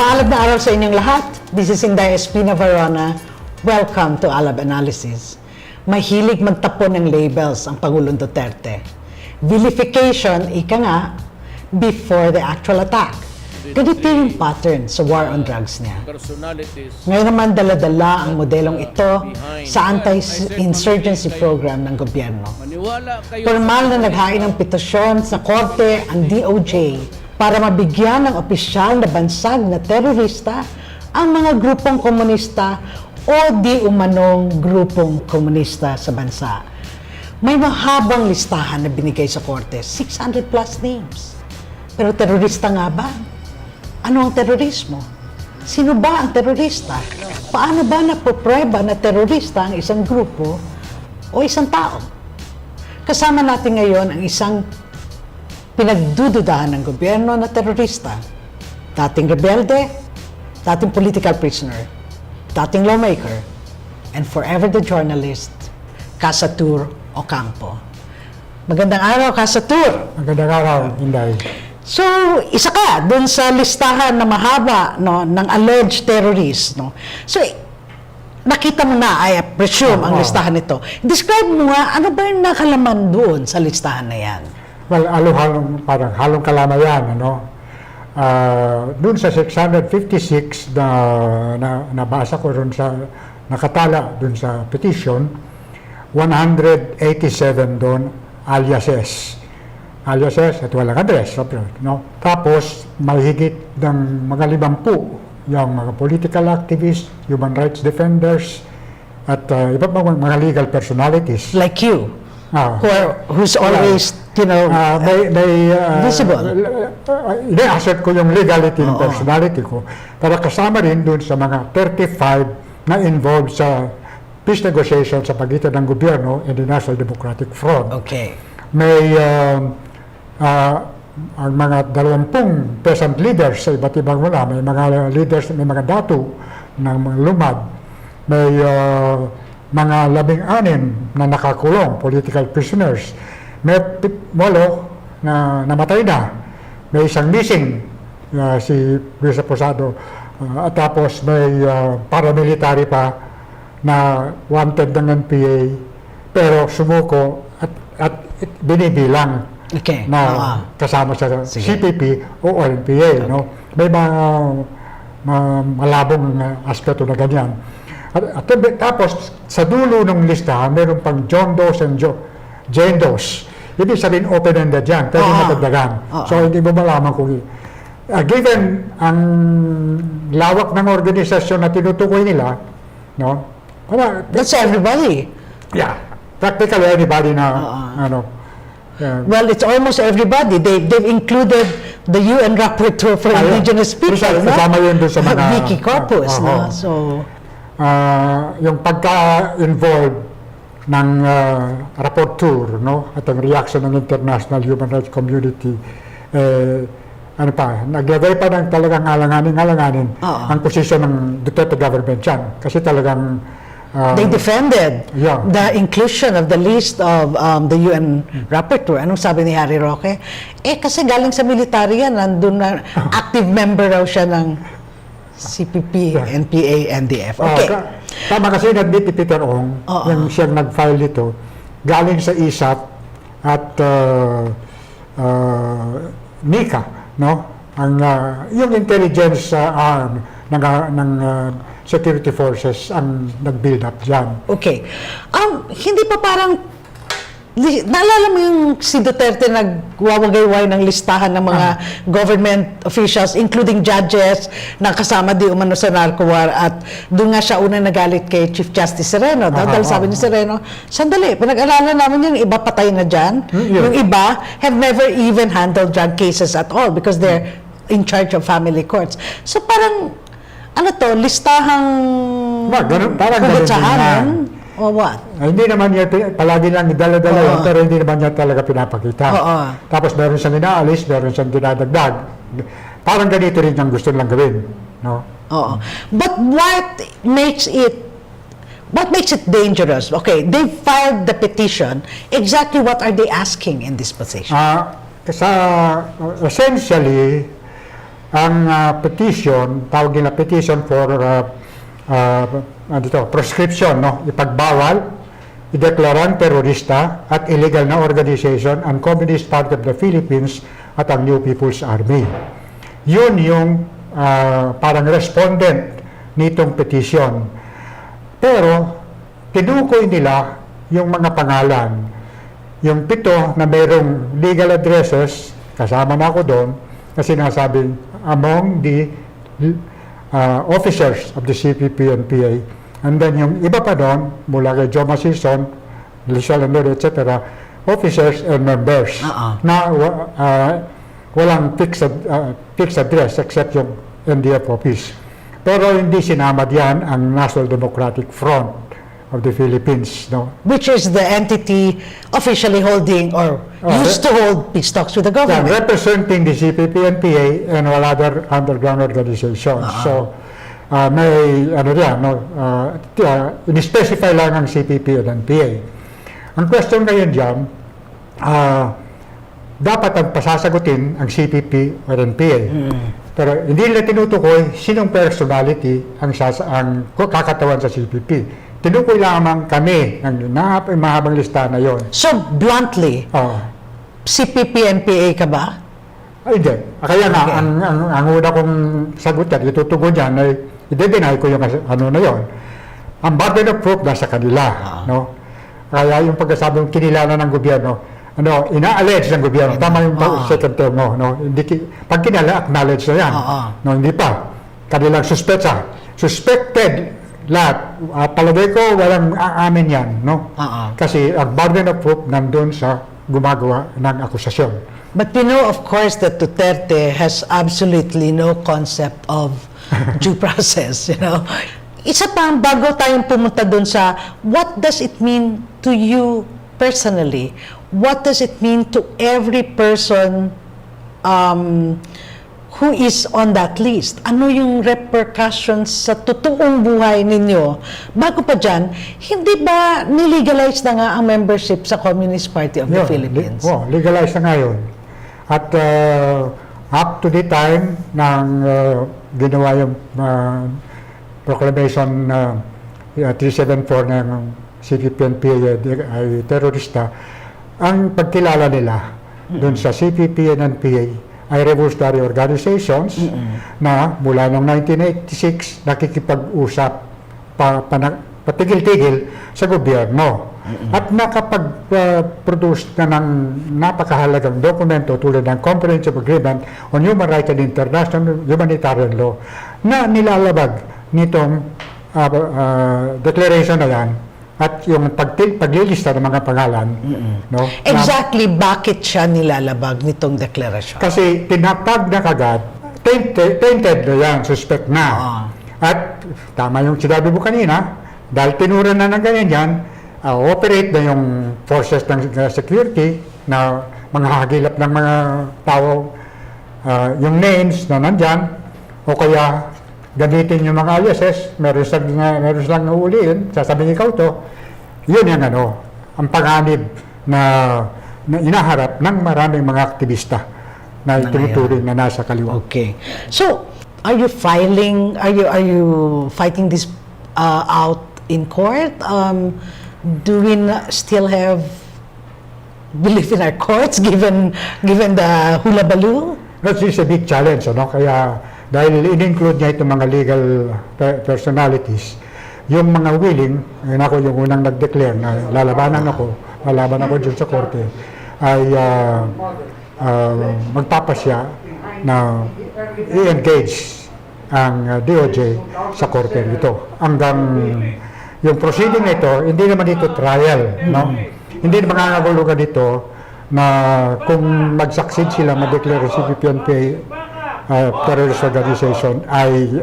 Maalab na araw sa inyong lahat. This is Inday Espina-Varona. Welcome to ALAB Analysis. Mahilig magtapon ng labels ang Pangulong Duterte. Vilification, ika nga, before the actual attack. Ganito yung pattern sa war on drugs niya. Ngayon naman dala-dala ang modelong ito sa anti-insurgency program ng gobyerno. Pormal na naghain ng petisyon sa korte ang DOJ para mabigyan ng opisyal na bansag na terorista ang mga grupong komunista o di umanong grupong komunista sa bansa. May mahabang listahan na binigay sa korte, 600 plus names. Pero terorista nga ba? Ano ang terorismo? Sino ba ang terorista? Paano ba napoprueba na terorista ang isang grupo o isang tao? Kasama natin ngayon ang isang pinagdududahan ng gobyerno na terorista. Dating rebelde, dating political prisoner, dating lawmaker, and forever the journalist, Satur Ocampo. Magandang araw, Satur! Magandang araw, Inday. So, isa ka dun sa listahan na mahaba, no, ng alleged terrorists. No? So, nakita mo na, I presume, ang listahan nito. Describe mo nga, ano ba yung nakalaman doon sa listahan na yan? Well, parang halong kalama yan, ano? Doon sa 656 na nabasa ko doon sa, nakatala doon sa petisyon, 187 doon aliases at walang address, no? Tapos mahigit ng mga 50 yung mga political activists, human rights defenders, at iba pa mga legal personalities. Like you, who's always, you know, visible. Ina-assert ko yung legality ng personality ko. Pero kasama rin doon sa mga 35 na involved sa peace negotiation sa pagitan ng gobyerno and the National Democratic Front. Okay. May ang mga 20 peasant leaders sa iba't ibang wala, may mga leaders, may mga datu ng mga lumad, may mga 16 na nakakulong, political prisoners, may 8 na namatay na, may isang missing, si Luis Posado, at tapos may paramilitary pa na wanted ng NPA, pero sumuko at binibilang na kasama sa CPP o NPA. No? May mga malabong aspeto na ganyan. At tapos, sa dulo ng listahan, meron pang John Does and Jane Does. Ibig sabihin, open-ended yan, pero matagdagan. So, hindi mo malaman kung given ang lawak ng organisasyon na tinutukoy nila, no? That's everybody. Yeah. Practically anybody na, well, it's almost everybody. They've included the UN Rapporteur for Indigenous People, kasama yun doon sa mga Vicky Corpus, no? So, yung pagka-involved ng rapporteur, no, at ang reaction ng international human rights community, naglagay pa ng talagang alanganin ang posisyon ng Duterte government yan. Kasi talagang they defended the inclusion of the list of the UN Rapporteur. Anong sabi ni Harry Roque? Kasi galing sa military yan, nandun na active member raw siya ng CPP-NPA, NDF. Okay. Tama kasi nag-meet ni Peter Ong, yung siyang nag-file dito, galing sa ISAP at NICA, no? Yung intelligence arm ng security forces ang nag-build up dyan. Okay. Hindi pa parang, naalala mo yung si Duterte nagwawagayway ng listahan ng mga government officials, including judges, na kasama di umano sa narco war, at doon nga siya una nagalit kay Chief Justice Sereno. Dahil sabi ni Sereno, sandali, pinag-alalan namin yung iba patay na dyan. Yung iba have never even handled drug cases at all because they're in charge of family courts. So parang, listahang kubatsahanan? O what? Hindi naman niya, palagi lang dala-dala yun, pero hindi naman niya talaga pinapakita. Tapos meron siyang inaalis, meron siyang dinadagdag. Parang ganito rin ang gusto lang gawin. No? But what makes it dangerous? Okay, they filed the petition. Exactly what are they asking in this petition? Essentially, ang petition, tawag nila petition for prescription, no? Ipagbawal, ideklarang terorista at illegal na organization ang Communist Party of the Philippines at ang New People's Army. Yun yung parang respondent nitong petition. Pero tinukoy nila yung mga pangalan. Yung 7 na mayroong legal addresses, kasama na ako doon, na sinasabing among the officers of the CPP-NPA. And then yung iba pa doon, mula kay Joma Sison, Lizal Andor, etc., officers and members na walang fixed address except yung NDF office. Pero hindi sinama diyan ang National Democratic Front of the Philippines, no? Which is the entity officially holding or used to hold peace talks with the government. Yeah, representing the CPP-NPA and all other underground organizations. So, may ano diyan, no? In-specify lang ang CPP-NPA. Ang question ngayon diyan, dapat ang pasasagutin ang CPP or NPA. Pero hindi nila tinutukoy sinong personality ang kakatawan sa CPP. Tinukoy lamang kami ng mahabang lista na yon. So, bluntly, CPP-NPA ka ba? Ay, hindi. Kaya nga, ang una kong sagot yan, itutugon yan, ay i-deny ko yung ano na yon. Ang burden of proof nasa kanila. No? Kaya yung pagkasabi ng kinilala ng gobyerno, ina-allege ng gobyerno. Tama yung second term mo. No? Pag kinala, acknowledge na yan. No, hindi pa. Kanilang suspected lahat. Palagay ko, walang aamin yan. No? Kasi ang burden of proof nandun sa gumagawa ng akusasyon. But we know, of course, that Duterte has absolutely no concept of due process, you know. Isa pang bago tayong pumunta dun sa what does it mean to you personally? What does it mean to every person who is on that list? Ano yung repercussions sa totoong buhay ninyo? Bago pa dyan, hindi ba nilegalize na nga ang membership sa Communist Party of the Philippines? Legalize na nga yun. At up to the time ng ginawa yung proclamation 374 ng CPP-NPA ay terorista, ang pagkilala nila doon sa CPP-NPA ay revolutionary organizations na mula noong 1986 nakikipag-usap patigil-tigil sa gobyerno. At nakapag-produce na ng napakahalagang dokumento tulad ng Comprehensive Agreement on Human Rights and International Humanitarian Law na nilalabag nitong declaration na yan at yung paglilista ng mga pangalan. No? Exactly, bakit siya nilalabag nitong deklarasyon? Kasi tinapag na kagad, tainted na yan, suspect na. At tama yung sinabi mo kanina, dahil tinura na ng ganyan yan, operate na yung forces ng security na mga hagilap ng mga tao, yung names na nandyan, o kaya gamitin yung mga aliases, meron silang nauuliin, sasabihin ikaw to, yun yung ang panganib na inaharap ng maraming mga aktivista na itinuturing na nasa kaliwa. Okay. So, are you fighting this out in court? Do we still have belief in our courts given the hula-baloo? That is a big challenge, Kaya dahil in-include niya itong mga legal personalities, yung mga willing, ako yung unang nag-declare na lalaban ako dyan sa korte, ay magpapasya na i-engage ang DOJ sa korte nito. Hanggang yung proceeding nito, hindi naman ito trial, Hindi naman nangangahulugan dito na kung mag-succeed sila ma-declare CPP-NPA terrorist organization ay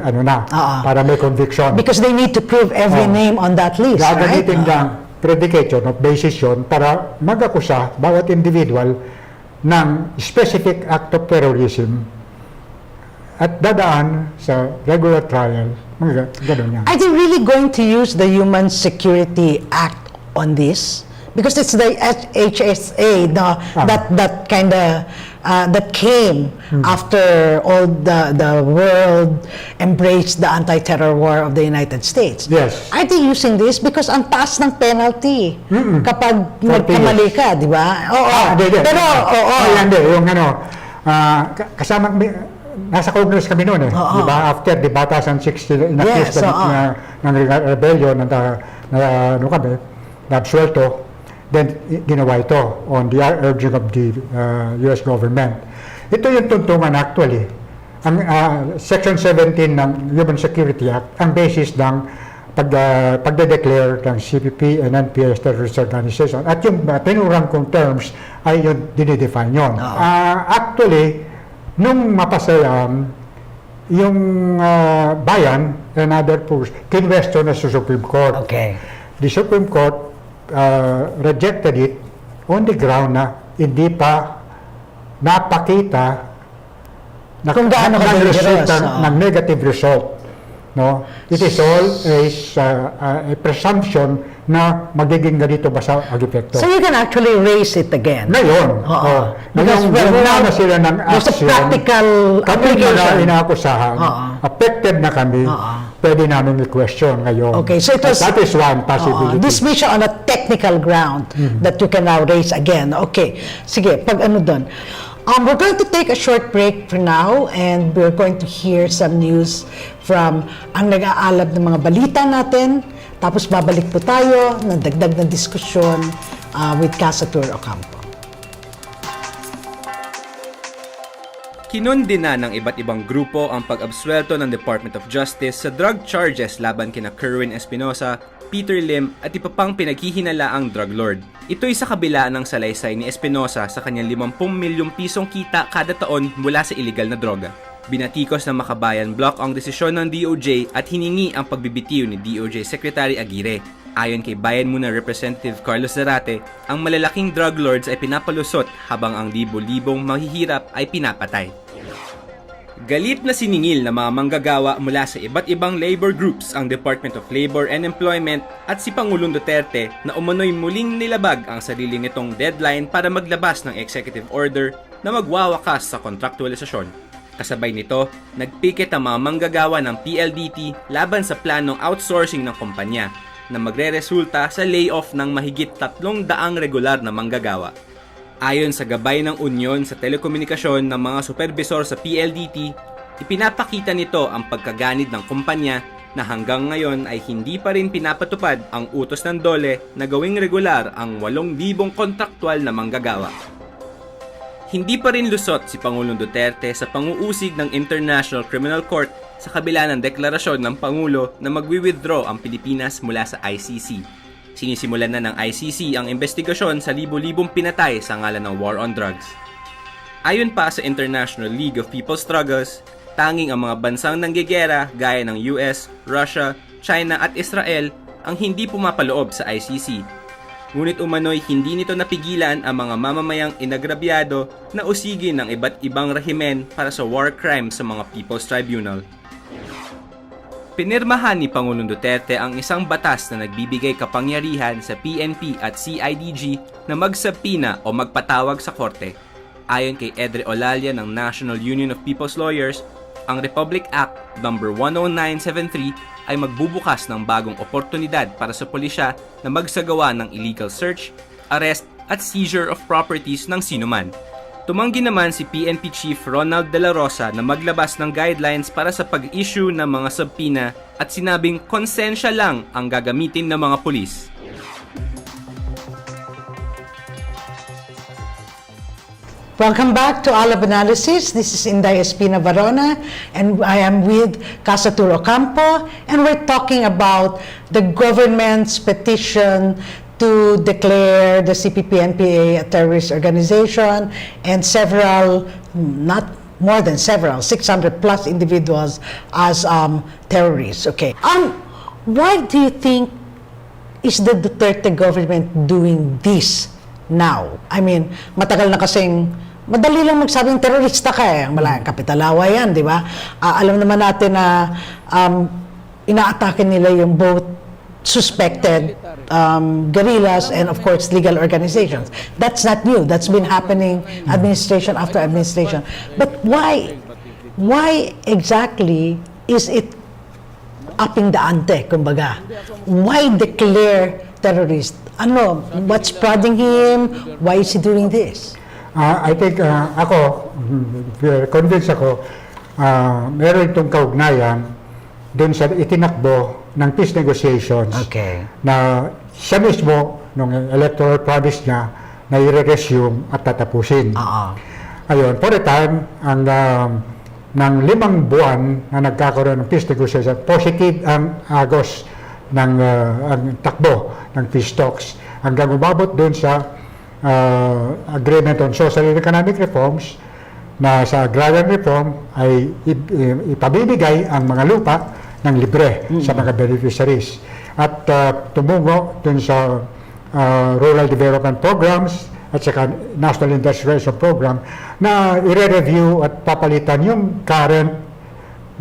para may conviction. Because they need to prove every name on that list, right? Gagamitin ng predication of basis yun para mag-akusa bawat individual ng specific act of terrorism at dadaan sa regular trial. Ganun yan. Are they really going to use the Human Security Act on this? Because it's the HSA that kind of that came after all the world embraced the anti-terror war of the United States. Yes. Are they using this? Because ang taas ng penalty kapag 40 nagkamali ka, di ba? Oo. Pero, oo. Hindi, yung kasama, nasa Congress kami noon eh. Di ba? After the Batasan 60, Yes, ng rebellion, kami, na-absuelto, then ginawa ito on the urging of the US government. Ito yung tuntungan actually. Ang Section 17 ng Human Security Act, ang basis ng pagde-declare ng CPP-NPA as terrorist organization. At yung tinurang kong terms ay yung dinidefine yun. Actually, nung mapasa yung BAYAN and other pools, kinwestiyon na sa Supreme Court. Okay. The Supreme Court rejected it on the ground na hindi pa napakita na kung gaano result ka ng negative result. No? It is all a presumption na magiging ganito ba sa epekto. So you can actually raise it again. Ngayon, Because na sila ng there's a action, practical kami application. na inaakusahan, affected na kami, pwede namin i-question ngayon. Okay, so it was, that is one possibility. this mission on a technical ground that you can now raise again. Okay, sige, pag ano doon. We're going to take a short break for now and we're going to hear some news from ang nag-aalab ng mga balita natin. Tapos babalik po tayo ng dagdag na diskusyon with Satur Ocampo. Kinundina ng iba't ibang grupo ang pag-absuelto ng Department of Justice sa drug charges laban kina Kerwin Espinosa, Peter Lim at iba pang pinaghihinalaang drug lord. Ito'y sa kabila ng salaysay ni Espinosa sa kanyang 50 milyong pisong kita kada taon mula sa iligal na droga. Binatikos ng Makabayan Block ang desisyon ng DOJ at hiningi ang pagbibitiw ni DOJ Secretary Aguirre. Ayon kay Bayan Muna Representative Carlos Zarate, ang malalaking drug lords ay pinapalusot habang ang libo-libong mahihirap ay pinapatay. Galit na siningil na mga manggagawa mula sa iba't ibang labor groups ang Department of Labor and Employment at si Pangulong Duterte na umano'y muling nilabag ang sarili nitong deadline para maglabas ng executive order na magwawakas sa kontraktualisasyon. Kasabay nito, nagpikit ang mga manggagawa ng PLDT laban sa planong outsourcing ng kumpanya na magre-resulta sa layoff ng mahigit 300 regular na manggagawa. Ayon sa gabay ng Union sa Telekomunikasyon ng mga supervisor sa PLDT, ipinapakita nito ang pagkaganid ng kumpanya na hanggang ngayon ay hindi pa rin pinapatupad ang utos ng DOLE na gawing regular ang 8,000 kontraktual na manggagawa. Hindi pa rin lusot si Pangulong Duterte sa pang-uusig ng International Criminal Court sa kabila ng deklarasyon ng Pangulo na magwi-withdraw ang Pilipinas mula sa ICC. Sinisimulan na ng ICC ang investigasyon sa libo-libong pinatay sa ngalan ng war on drugs. Ayon pa sa International League of People's Struggles, tanging ang mga bansang nanggegera gaya ng US, Russia, China at Israel ang hindi pumapaloob sa ICC. Ngunit umano'y hindi nito napigilan ang mga mamamayang inagrabyado na usigin ng iba't ibang rehimen para sa war crimes sa mga People's Tribunal. Pinirmahan ni Pangulong Duterte ang isang batas na nagbibigay kapangyarihan sa PNP at CIDG na magsabpina o magpatawag sa korte. Ayon kay Edre Olalia ng National Union of People's Lawyers, ang Republic Act No. 10973 ay magbubukas ng bagong oportunidad para sa pulisya na magsagawa ng illegal search, arrest at seizure of properties ng sinuman. Tumanggi naman si PNP Chief Ronald De La Rosa na maglabas ng guidelines para sa pag-issue ng mga subpoena at sinabing konsensya lang ang gagamitin ng mga pulis. Welcome back to ALAB Analysis. This is Inday Espina-Varona and I am with Satur Ocampo and we're talking about the government's petition to declare the CPP-NPA a terrorist organization and several, not more than several, 600 plus individuals as terrorists. Okay. Why do you think is the Duterte government doing this now? I mean, matagal na kasing madali lang magsabing terorista ka eh. Malaking kapitalawa yan, di ba? Alam naman natin na inaatake nila yung both suspected guerrillas and of course legal organizations. That's not new. That's been happening administration after administration. But why exactly is it upping the ante, kumbaga? Why declare terrorist? Ano, what's prodding him? Why is he doing this? I think ako, convinced ako, meron itong kaugnayan dun sa itinakbo ng peace negotiations na siya mismo, nung electoral promise niya, na i-resume at tatapusin. Ayun, for a time, ng 5 buwan na nagkakaroon ng peace negotiation, positive ang agos ng ang takbo ng peace talks hanggang umabot dun sa agreement on social and economic reforms na sa agrarian reform ay ipabibigay ang mga lupa ng libre sa mga beneficiaries at tumungo dun sa rural development programs at saka National Industrialization Program na i-review at papalitan yung current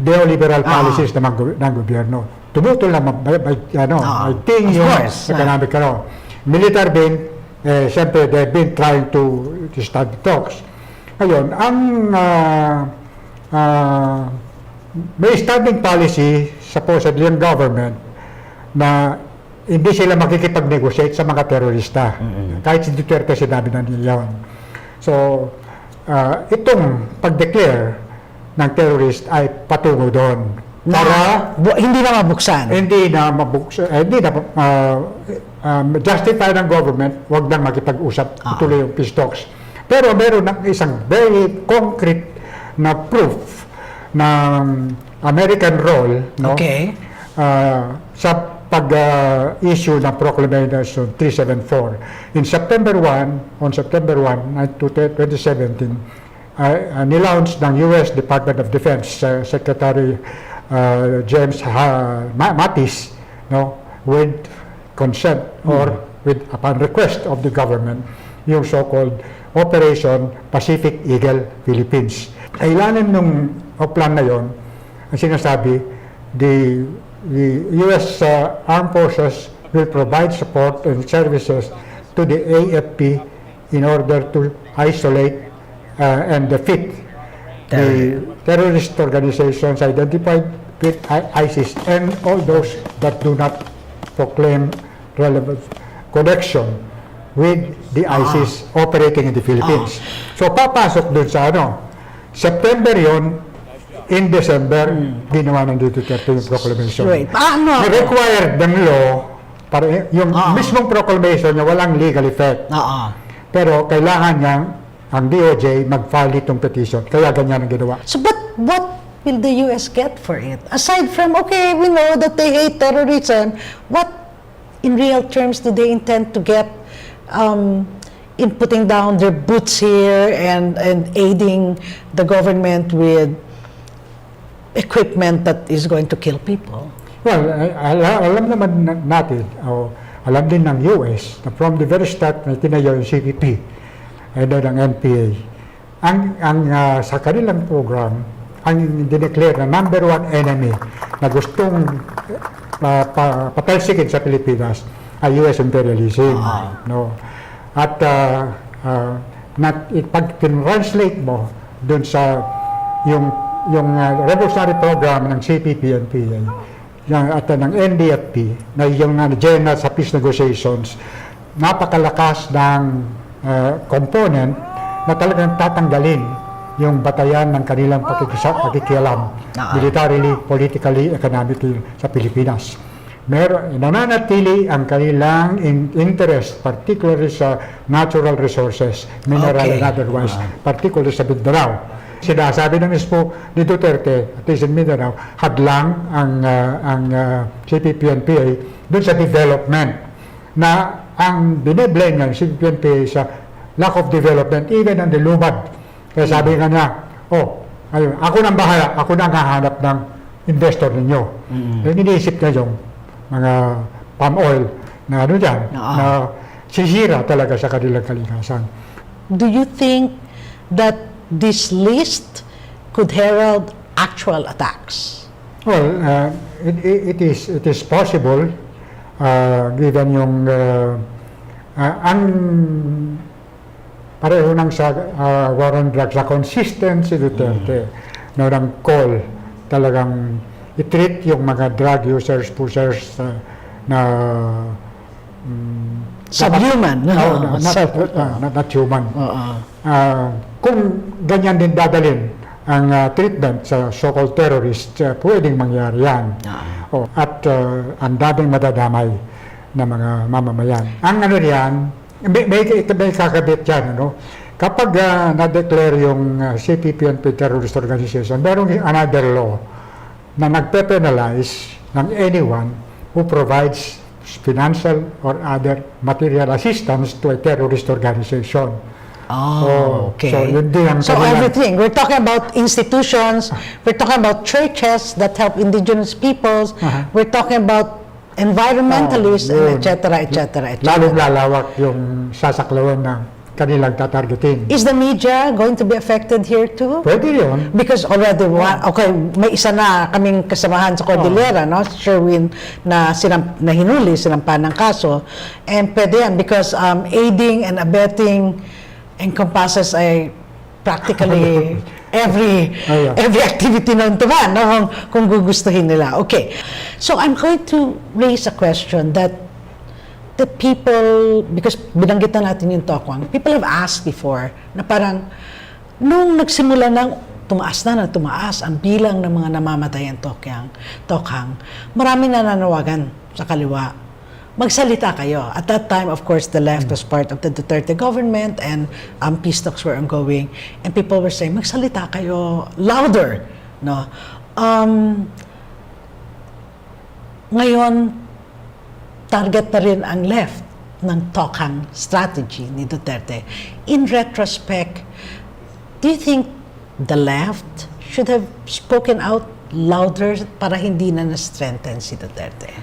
neoliberal policies ng gobyerno. Tumutol naman I think yung economic military din, siyempre they've been trying to start the talks. Ngayon, ang may standing policy supposedly yung government na hindi sila makikipag-negotiate sa mga terorista. Kahit si Duterte sinabi na nila yun. So, itong pag-declare ng terrorist ay patungo doon. Para hindi na mabuksan. Hindi na justify ng government, wag nang makipag-usap, ituloy yung peace talks. Pero meron ng isang very concrete na proof ng American role, no? Sa pag-issue ng Proclamation 374. On September 1, 2017, nilaunch ng U.S. Department of Defense Secretary James Mattis, no, with consent or upon request of the government, yung so-called Operation Pacific Eagle Philippines. Kailangan nung plan na yon, ang sinasabi, the U.S. Armed Forces will provide support and services to the AFP in order to isolate and defeat the terrorist organizations identified with ISIS and all those that do not proclaim relevant connection with the ISIS operating in the Philippines. So papasok dun sa September yon. In December, ginawa ng Duterte yung proclamation. Required ng law, para yung mismong proclamation niya walang legal effect. Pero kailangan niyang ang DOJ mag-file itong petition. Kaya ganyan ang ginawa. So, but what will the US get for it? Aside from, okay, we know that they hate terrorism, what in real terms do they intend to get in putting down their boots here and aiding the government with equipment that is going to kill people? Well, alam naman natin, alam din ng US na from the very start na tinayo yung CPP and then ang NPA, sa kanilang program, ang dineclare na number one enemy na gustong patalsikin sa Pilipinas ay US imperialism. No? At pag translate mo dun sa yung revolutionary program ng CPP-NPA at ng NDFP na yung general sa peace negotiations, napakalakas ng component na talagang tatanggalin yung batayan ng kanilang pakikialam militarily, politically, economically sa Pilipinas. Nananatili ang kanilang interest, particularly sa natural resources, mineral and otherwise, particularly sa Mindanao. Sinasabi ng mismo ni Duterte, at least in Mindanao, hadlang ang CPP-NPA dun sa development na ang biniblame ng CPP-NPA sa lack of development even on the lumad. Kaya sabi nga niya, ayun, ako nang bahala, ako nang hahanap ng investor ninyo. Iniisip niya yung mga palm oil na na sisira talaga sa kanilang kalikasan. Do you think that this list could herald actual attacks? Well, it is possible. given yung ang pareho ng sa war on drugs, sa consistency Duterte ng call talagang i-treat yung mga drug users, pushers na Subhuman. not human. Kung ganyan din dadalhin ang treatment sa so-called terrorist, pwedeng mangyari yan. At ang daming madadamay na mga mamamayan. Ang ano yan, may kakabit yan, ano? Kapag na-declare yung CPP-NPA terrorist organization, merong another law na nagpe-penalize ng anyone who provides financial or other material assistance to a terrorist organization. Okay. So, yun din ang So kanilang- everything. We're talking about institutions, we're talking about churches that help indigenous peoples, we're talking about environmentalists, and et cetera, et cetera, et lalong cetera. lalawak yung sasaklawan ng kanilang tatargeting. Is the media going to be affected here too? Pwede yun. Because already, okay, may isa na kaming kasamahan sa Cordillera, no? Sherwin, na hinuli, sinampan ng kaso. And pwede yan because aiding and abetting encompasses practically every activity known to man, no? Kung gugustuhin nila. Okay. So I'm going to raise a question that the people, because binanggit na natin yung Tokhang, people have asked before na parang nung nagsimula ng tumaas ang bilang ng mga namamatay ang Tokhang, marami na nanawagan sa kaliwa. Magsalita kayo. At that time, of course, the left was part of the Duterte government and peace talks were ongoing. And people were saying, magsalita kayo louder. No? Ngayon, target na rin ang left ng Tokhang strategy ni Duterte. In retrospect, do you think the left should have spoken out louder para hindi na na-strengthen si Duterte?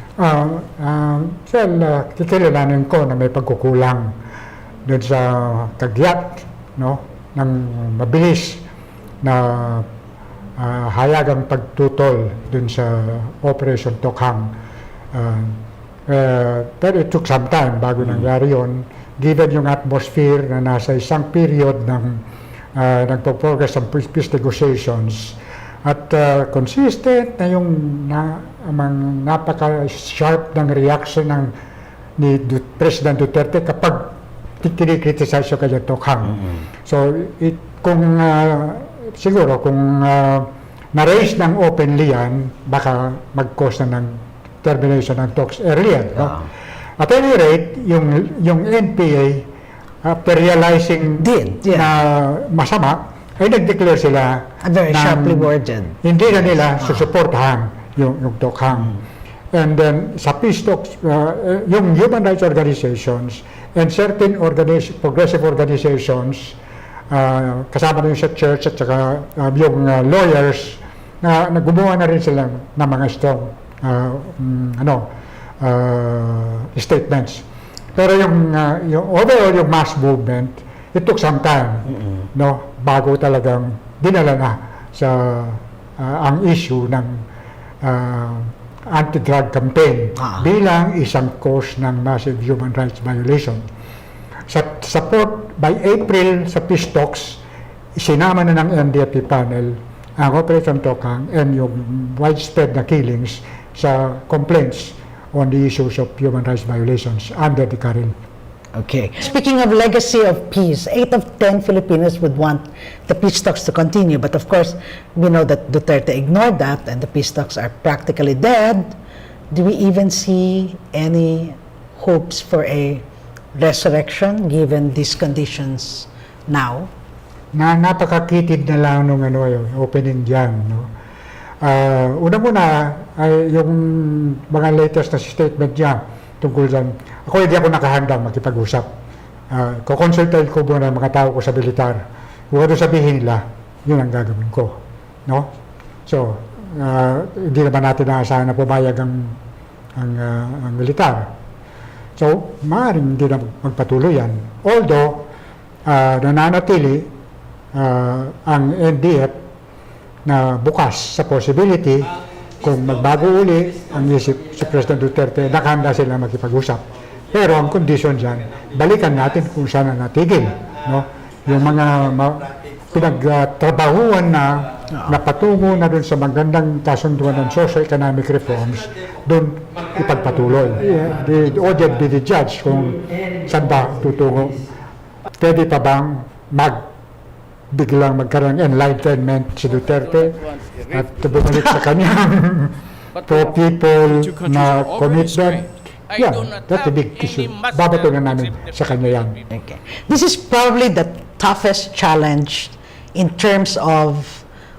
Kikilalanin ko na may pagkukulang dun sa kagyat, no, ng mabilis na hayagang pagtutol dun sa Operation Tokhang. Pero it took some time bago nangyari yun, given yung atmosphere na nasa isang period ng nagpo-progress ng peace negotiations at consistent na yung napaka-sharp ng reaction ni President Duterte kapag kinikriticize yung kanya Tokhang. So, siguro kung na-raise ng openly yan, baka mag-cause na ng termination ng talks earlier. No? At any rate, yung NPA, realizing na masama, ay nag-declare sila Very sharply worded. hindi na nila susuportahan yung Tokhang. And then sa peace talks, yung human rights organizations and certain progressive organizations, kasama na yung sa church at saka yung lawyers, na gumawa na rin sila ng mga strong statements. Pero yung overall, yung mass movement, it took some time, no, bago talagang dinala na sa ang issue ng anti-drug campaign bilang isang cause ng massive human rights violation. Sa support by April sa peace talks, sinama na ng NDFP panel ang Operation Tokhang and yung widespread na killings sa complaints on the issues of human rights violations under the current. Okay. Speaking of legacy of peace, 8 of 10 Filipinos would want the peace talks to continue. But of course, we know that Duterte ignored that and the peace talks are practically dead. Do we even see any hopes for a resurrection given these conditions now? Napakakitid na lang nung yung opening dyan. No? Una-una, yung mga latest na statement niya tungkol dyan, ako hindi ako nakahandang makipag-usap. Kukonsultahin ko muna mga tao ko sa militar. Kung ano sabihin nila, yun ang gagawin ko. No? So, hindi naman natin naasahan na pumayag ang militar. So, maaaring hindi na magpatuloy yan. Although, nananatili ang NDF na bukas sa possibility kung magbago uli ang isip si President Duterte, nakahanda sila makipag-usap. Pero ang kondisyon dyan, balikan natin kung saan na natigil. No? Yung mga pinagtrabahuan na patungo na dun sa magandang kasunduan ng socio-economic reforms, dun ipagpatuloy. The audience be the judge kung saan ba tutungo. Pwede pa bang biglang magkaroon ng enlightenment si Duterte at bumalik sa kanyang pro-people na commitment? Yeah, that's a big issue. Babato na namin sa kanya yan. Okay. This is probably the toughest challenge in terms of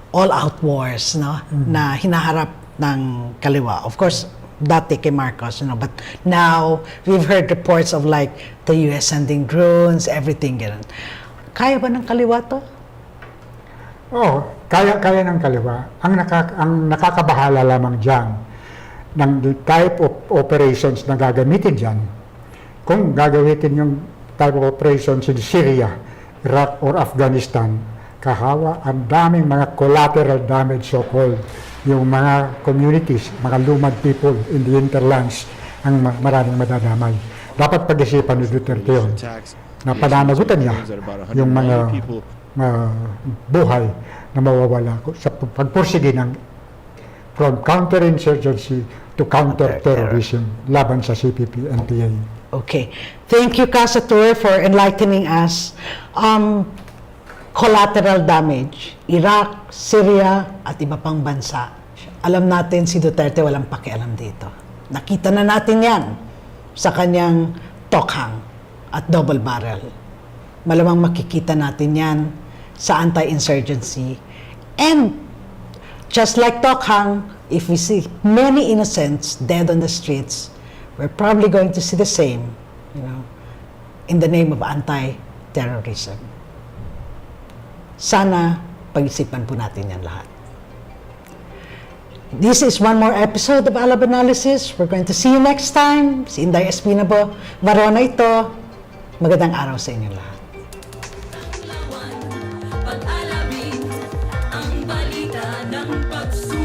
all-out wars, no? Na hinaharap ng kaliwa. Of course, dati kay Marcos, but now we've heard reports of like the US sending drones, everything ganun. Kaya ba ng kaliwa to? Oh, kaya ng kaliwa. Ang nakakabahala lamang dyan ng the type of operations na gagamitin dyan. Kung gagamitin yung type of operations in Syria, Iraq, or Afghanistan, kahawa, ang daming mga collateral damage so-called, yung mga communities, mga lumad people in the hinterlands, ang maraming madadamay. Dapat pag-isipan ni Duterte yun, na pananagutan niya yung mga buhay na mawawala sa pagpursige ng from counterinsurgency to counter-terrorism laban sa CPP-NPA. Okay. Thank you, Satur, for enlightening us. Collateral damage, Iraq, Syria, at iba pang bansa. Alam natin si Duterte walang pakialam dito. Nakita na natin yan sa kanyang Tokhang at double barrel. Malamang makikita natin yan sa anti-insurgency. And just like Tokhang, if we see many innocents dead on the streets, we're probably going to see the same, in the name of anti-terrorism. Sana pag-isipan po natin yan lahat. This is one more episode of ALAB Analysis. We're going to see you next time. Si Inday Espina-Varona ito. Magandang araw sa inyo lahat. Pag-alabing ang balita ng pagsusunod.